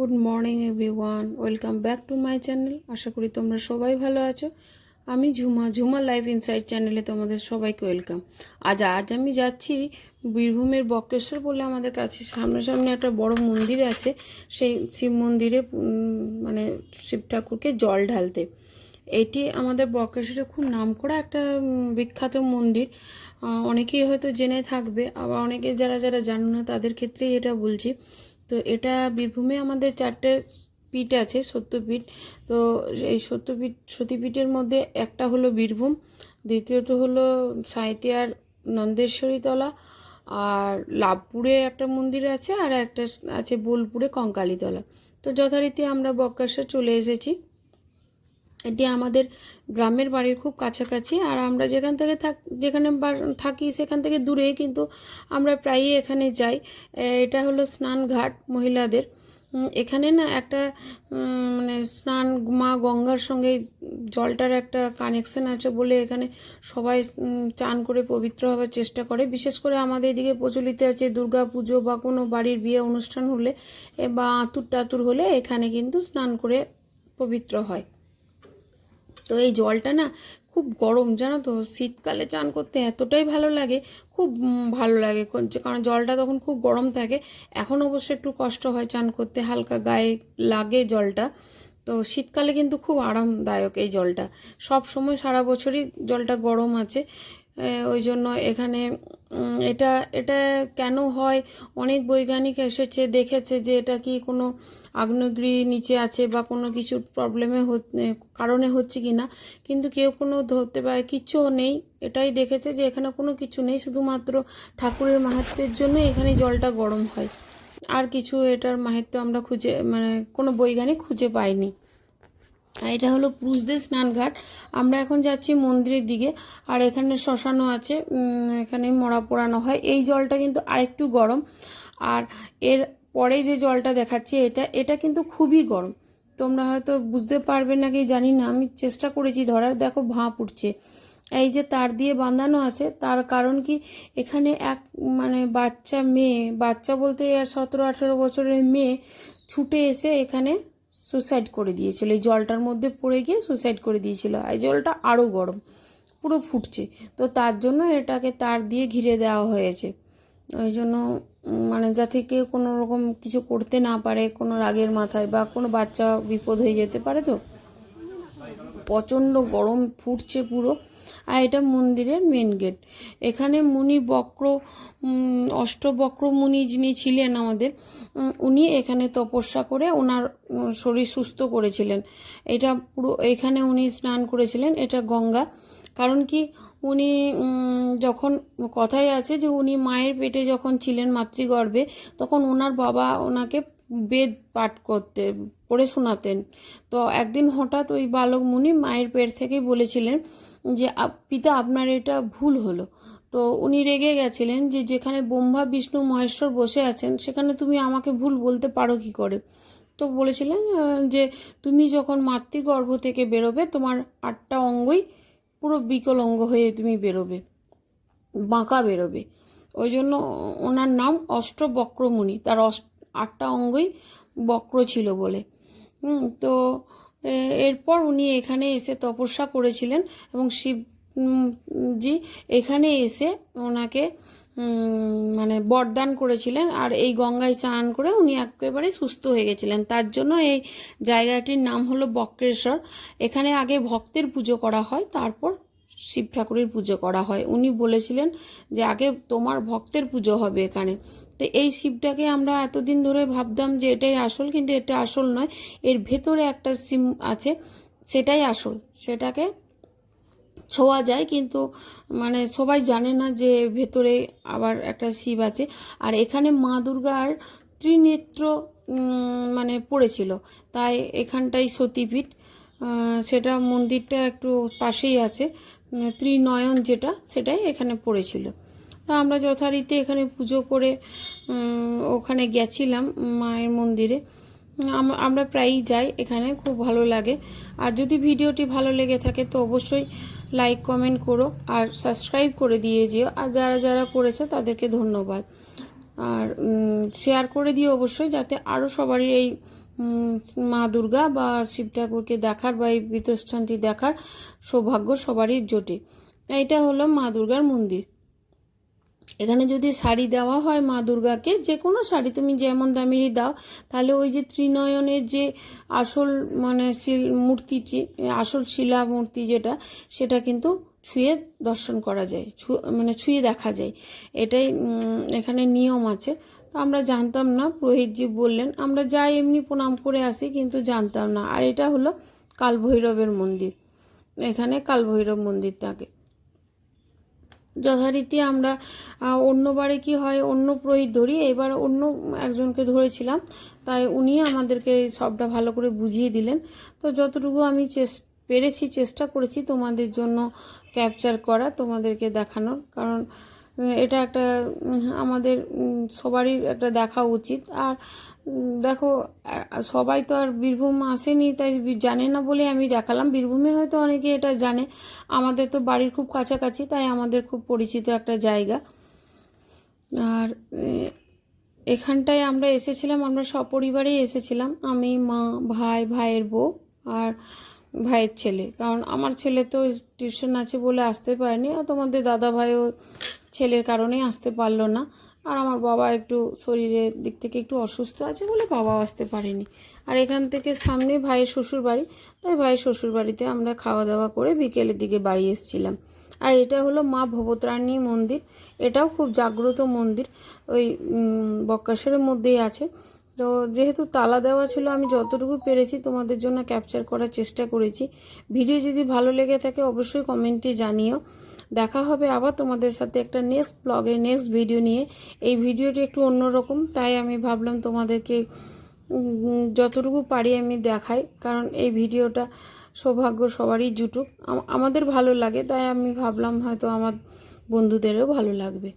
Good morning everyone, welcome back to my channel. আশা করি তোমরা সবাই ভালো আছো। আমি ঝুমা লাইফ ইনসাইট চ্যানেলে তোমাদের সবাইকে ওয়েলকাম। আজ আমি যাচ্ছি বীরভূমের বক্রেশ্বর বলে আমাদের কাছে সামনে একটা বড় মন্দির আছে। সেই শিব মন্দিরে মানে শিব ঠাকুরকে জল ঢালতে। এটি আমাদের বক্রেশ্বরে খুব নামকরা একটা বিখ্যাত মন্দির। অনেকেই হয়তো জেনে থাকবে, আবার অনেকে যারা জানো না তাদের ক্ষেত্রেই এটা বলছি। তো এটা বীরভূমে আমাদের 4টে পীঠ আছে, সত্যপীঠ। তো এই সতীপীঠের মধ্যে একটা হলো বীরভূম, দ্বিতীয়ত হলো সাঁইথিয়ার নন্দেশ্বরী তলা, আর লাভপুরে একটা মন্দির আছে, আর একটা আছে বোলপুরে কঙ্কালীতলা। তো যথারীতি আমরা বক্রেশ্বর চলে এসেছি। এটি আমাদের গ্রামের বাড়ির খুব কাছাকাছি, আর আমরা যেখানে থাকি সেখান থেকে দূরে, কিন্তু আমরা প্রায়ই এখানে যাই। এটা হলো স্নানঘাট মহিলাদের। এখানে না একটা মানে স্নান মা গঙ্গার সঙ্গে জলটার একটা কানেকশন আছে বলে এখানে সবাই চান করে পবিত্র হওয়ার চেষ্টা করে। বিশেষ করে আমাদের এদিকে প্রচলিত আছে দুর্গা পুজো বা কোনো বাড়ির বিয়ে অনুষ্ঠান হলে বা আতুর টাতুর হলে এখানে কিন্তু স্নান করে পবিত্র হয়। তো এই জলটা না খুব গরম, জানো তো। শীতকালে চান করতে এতটাই ভালো লাগে, খুব ভালো লাগে, কারণ জলটা তখন খুব গরম থাকে। এখন অবশ্য একটু কষ্ট হয় চান করতে, হালকা গায়ে লাগে জলটা। তো শীতকালে কিন্তু খুব আরামদায়ক এই জলটা। সব সময় সারা বছরই জলটা গরম আছে। ওই জন্য এখানে এটা এটা কেন হয়, অনেক বৈজ্ঞানিক এসেছে, দেখেছে যে এটা কি কোনো আগ্নেয়গিরি নিচে আছে বা কোনো কিছুর কারণে হচ্ছে কি না, কিন্তু কেউ কোনো ধরতে পারে কিচ্ছু নেই। এটাই দেখেছে যে এখানে কোনো কিছু নেই, শুধুমাত্র ঠাকুরের মাহাত্ম্যের জন্য এখানে জলটা গরম হয়। আর কিছু এটার মাহাত্ম্য আমরা কোনো বৈজ্ঞানিক খুঁজে পাইনি। এটা হলো পুরুষদের স্নানঘাট। আমরা এখন যাচ্ছি মন্দিরের দিকে, আর এখানে শ্মশানও আছে, এখানে মরা পোড়ানো হয়। এই জলটা কিন্তু আরেকটু গরম। আর এর পরে যে জলটা দেখাচ্ছি এটা কিন্তু খুবই গরম। তোমরা হয়তো বুঝতে পারবে নাকি জানি না, আমি চেষ্টা করেছি ধরার, দেখো ভাঁপ উঠছে। এই যে তার দিয়ে বাঁধানো আছে, তার কারণ কি, এখানে এক বাচ্চা বলতে 17-18 বছরের মেয়ে ছুটে এসে এখানে সুসাইড করে দিয়েছিল। এই জলটার মধ্যে পড়ে গিয়ে সুসাইড করে দিয়েছিল। এই জলটা আরও গরম, পুরো ফুটছে। তো তার জন্য এটাকে তার দিয়ে ঘিরে দেওয়া হয়েছে। ওই জন্য যাতে কেউ কোনো রকম কিছু করতে না পারে কোনো রাগের মাথায়, বা কোনো বাচ্চা বিপদ হয়ে যেতে পারে। তো প্রচণ্ড গরম, ফুটছে পুরো। আর এটা মন্দিরের মেন গেট। এখানে অষ্টবক্র মুনি যিনি ছিলেন আমাদের, উনি এখানে তপস্যা করে ওনার শরীর সুস্থ করেছিলেন। এটা পুরো এখানে উনি স্নান করেছিলেন। এটা গঙ্গা। কারণ কি, উনি যখন কথাই আছে যে উনি মায়ের পেটে যখন ছিলেন মাতৃগর্ভে, তখন ওনার বাবা ওনাকে বেদ পাঠ পড়ে শোনাতেন। তো একদিন হঠাৎ ওই বালক মুনি মায়ের পেট থেকেই বলেছিলেন যে পিতা, আপনার এটা ভুল হলো। তো উনি রেগে গেছিলেন যে যেখানে ব্রহ্মা বিষ্ণু মহেশ্বর বসে আছেন সেখানে তুমি আমাকে ভুল বলতে পারো কি করে। তো বলেছিলেন যে তুমি যখন মাতৃগর্ভ থেকে বেরোবে, তোমার 8টা অঙ্গই পুরো বিকলাঙ্গ হয়ে তুমি বেরোবে, বাঁকা বেরোবে। ওই জন্য ওনার নাম অষ্টবক্র মুনি, তার 8টা অঙ্গই বক্র ছিল বলে। তো এরপর উনি এখানে এসে তপস্যা করেছিলেন, এবং শিবজি এখানে এসে ওনাকে বরদান করেছিলেন। আর এই গঙ্গায় স্নান করে উনি একেবারে সুস্থ হয়ে গেছিলেন। তার জন্য এই জায়গাটির নাম হলো বক্রেশ্বর। এখানে আগে ভক্তের পুজো করা হয়, তারপর শিব ঠাকুরের পুজো করা হয়। উনি বলেছিলেন যে আগে তোমার ভক্তের পুজো হবে এখানে। তো এই শিবটাকে আমরা এতদিন ধরে ভাবতাম যে এটাই আসল, কিন্তু এটা আসল নয়। এর ভেতরে একটা শিব আছে, সেটাই আসল। সেটাকে ছোঁয়া যায়, কিন্তু সবাই জানে না যে ভেতরে আবার একটা শিব আছে। আর এখানে মা দুর্গার ত্রিনেত্র পড়েছিল, তাই এখানটাই সতীপীঠ। সেটা মন্দিরটা একটু পাশেই আছে, ত্রিনয়ন যেটা, সেটাই এখানে পড়েছিল। তো আমরা যথারীতি এখানে পুজো করে ওখানে গেছিলাম মায়ের মন্দিরে। আমরা প্রায়ই যাই এখানে, খুব ভালো লাগে। আর যদি ভিডিওটি ভালো লেগে থাকে তো অবশ্যই লাইক কমেন্ট করো, আর সাবস্ক্রাইব করে দিয়ে যেও। আর যারা করেছে তাদেরকে ধন্যবাদ। আর শেয়ার করে দিও অবশ্যই, যাতে আরও সবারই এই মা দুর্গা বা শিব ঠাকুরকে দেখার বা এই পীঠস্থানটি দেখার সৌভাগ্য সবারই জোটে। এটা হলো মা দুর্গার মন্দির। এখানে যদি শাড়ি দেওয়া হয় মা দুর্গাকে, যে কোনো শাড়ি তুমি যেমন দামেরই দাও, তাহলে ওই যে ত্রিনয়নের যে আসল মানে মূর্তিটি, আসল শিলা মূর্তি যেটা, সেটা কিন্তু ছুঁয়ে দর্শন করা যায়, মানে ছুঁয়ে দেখা যায়। এটাই এখানে নিয়ম আছে। তো আমরা জানতাম না, পুরোহিতজি বললেন, আমরা যাই এমনি প্রণাম করে আসি, কিন্তু জানতাম না। আর এটা হলো কালভৈরবের মন্দির, এখানে কালভৈরব মন্দির থাকে। যথারীতি আমরা অন্যবারে কি হয় অন্য পুরোহিত ধরি, এবার অন্য একজনকে ধরেছিলাম, তাই উনি আমাদেরকে সবটা ভালো করে বুঝিয়ে দিলেন। তো যতটুকু আমি পেরেছি চেষ্টা করেছি তোমাদের জন্য ক্যাপচার করা, তোমাদেরকে দেখানোর, কারণ এটা একটা আমাদের সবারই একটা দেখা উচিত। আর দেখো, সবাই তো আর বীরভূম আসেনি, তাই জানে না বলে আমি দেখালাম। বীরভূমে হয়তো অনেকে এটা জানে, আমাদের তো বাড়ির খুব কাছাকাছি, তাই আমাদের খুব পরিচিত একটা জায়গা। আর এখানটায় আমরা এসেছিলাম, আমরা সপরিবারেই এসেছিলাম, আমি, মা, ভাই, ভাইয়ের বউ আর ভাইয়ের ছেলে। কারণ আমার ছেলে তো টিউশন আছে বলে আসতে পারেনি, আর তোমাদের দাদা ভাইও ছেলের কারণেই আসতে পারলো না। আর আমার বাবা একটু শরীরের দিক থেকে একটু অসুস্থ আছে বলে বাবাও আসতে পারেনি। আর এখান থেকে সামনে ভাইয়ের শ্বশুর বাড়ি, তাই ভাইয়ের শ্বশুর বাড়িতে আমরা খাওয়া দাওয়া করে বিকেলের দিকে বাড়ি এসেছিলাম। আর এটা হলো মা ভবতারিণী মন্দির, এটাও খুব জাগ্রত মন্দির, ওই বক্রেশ্বরের মধ্যেই আছে। তো যেহেতু তালা দেওয়া ছিল, আমি যতটুকু পেরেছি তোমাদের জন্য ক্যাপচার করার চেষ্টা করেছি। ভিডিও যদি ভালো লেগে থাকে অবশ্যই কমেন্টে জানিও। দেখা হবে আবার তোমাদের সাথে একটা নেক্সট ব্লগে, নেক্সট ভিডিও নিয়ে। এই ভিডিওটি একটু অন্যরকম, তাই আমি ভাবলাম তোমাদেরকে যতটুকু পারি আমি দেখাই, কারণ এই ভিডিওটা সৌভাগ্য সবারই জুটুক, আমাদের ভালো লাগে, তাই আমি ভাবলাম হয়তো আমার বন্ধুদেরও ভালো লাগবে।